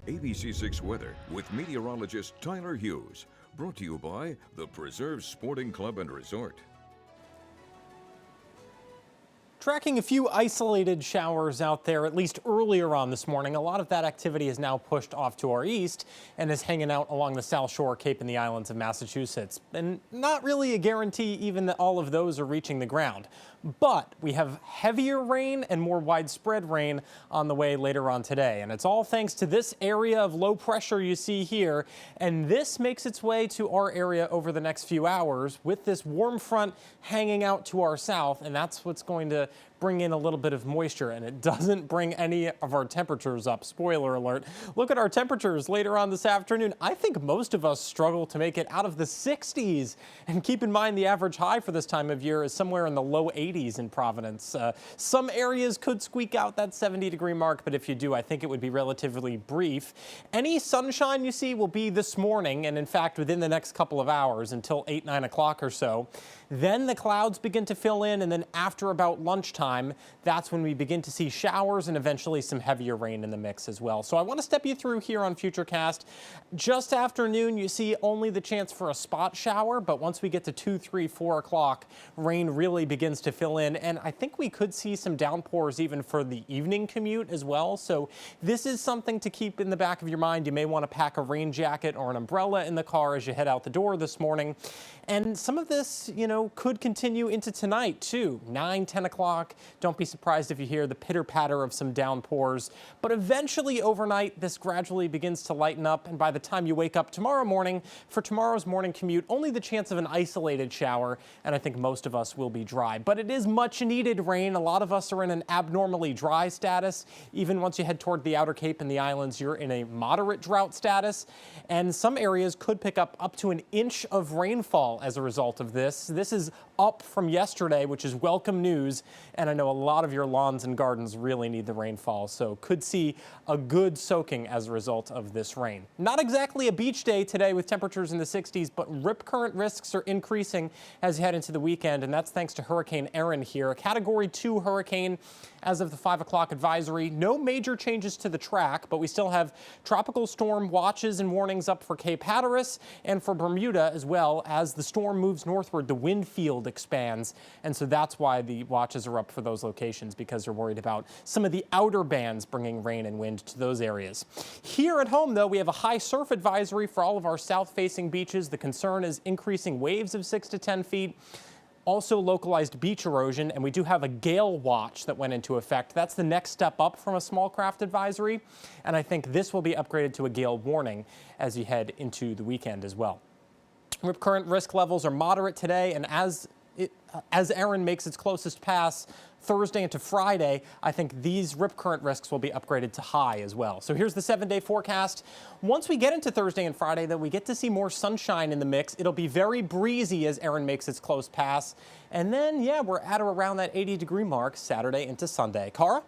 ABC6 weather with meteorologist Tyler Hughes. Brought to you by the Preserve Sporting Club and Resort. Tracking a few isolated showers out there, at least earlier on this morning. A lot of that activity is now pushed off to our east and is hanging out along the South Shore, Cape, and the islands of Massachusetts. And not really a guarantee even that all of those are reaching the ground. But we have heavier rain and more widespread rain on the way later on today. And it's all thanks to this area of low pressure you see here. And this makes its way to our area over the next few hours with this warm front hanging out to our south. And that's what's going to bring in a little bit of moisture, and it doesn't bring any of our temperatures up. Spoiler alert. Look at our temperatures later on this afternoon. I think most of us struggle to make it out of the 60s. And keep in mind the average high for this time of year is somewhere in the low 80s in Providence. Some areas could squeak out that 70-degree mark, but if you do, I think it would be relatively brief. Any sunshine you see will be this morning, and in fact within the next couple of hours until 8, 9 o'clock or so. Then the clouds begin to fill in, and then after about lunchtime, that's when we begin to see showers and eventually some heavier rain in the mix as well. So I want to step you through here on Futurecast. Just after noon, you see only the chance for a spot shower, but once we get to 2, 3, 4 o'clock, rain really begins to fill in, and I think we could see some downpours even for the evening commute as well. So this is something to keep in the back of your mind. You may want to pack a rain jacket or an umbrella in the car as you head out the door this morning. And some of this, could continue into tonight too. 9, 10 o'clock. Don't be surprised if you hear the pitter-patter of some downpours. But eventually overnight, this gradually begins to lighten up. And by the time you wake up tomorrow morning, for tomorrow's morning commute, only the chance of an isolated shower. And I think most of us will be dry. But it is much needed rain. A lot of us are in an abnormally dry status. Even once you head toward the Outer Cape and the islands, you're in a moderate drought status. And some areas could pick up to an inch of rainfall as a result of this. This is up from yesterday, which is welcome news. And I know a lot of your lawns and gardens really need the rainfall, so could see a good soaking as a result of this rain. Not exactly a beach day today with temperatures in the 60s, but rip current risks are increasing as you head into the weekend, and that's thanks to Hurricane Erin here, a Category 2 hurricane as of the 5 o'clock advisory. No major changes to the track, but we still have tropical storm watches and warnings up for Cape Hatteras and for Bermuda as well. As the storm moves northward, the wind field expands, and so that's why the watches are up for those locations, because they're worried about some of the outer bands bringing rain and wind to those areas. Here at home, though, we have a high surf advisory for all of our south-facing beaches. The concern is increasing waves of 6 to 10 feet. Also localized beach erosion, and we do have a gale watch that went into effect. That's the next step up from a small craft advisory, and I think this will be upgraded to a gale warning as you head into the weekend as well. Rip current risk levels are moderate today, and as Erin makes its closest pass Thursday into Friday, I think these rip current risks will be upgraded to high as well. So here's the 7-day forecast. Once we get into Thursday and Friday, though, we get to see more sunshine in the mix. It'll be very breezy as Erin makes its close pass. And then, yeah, we're at or around that 80-degree mark Saturday into Sunday. Cara?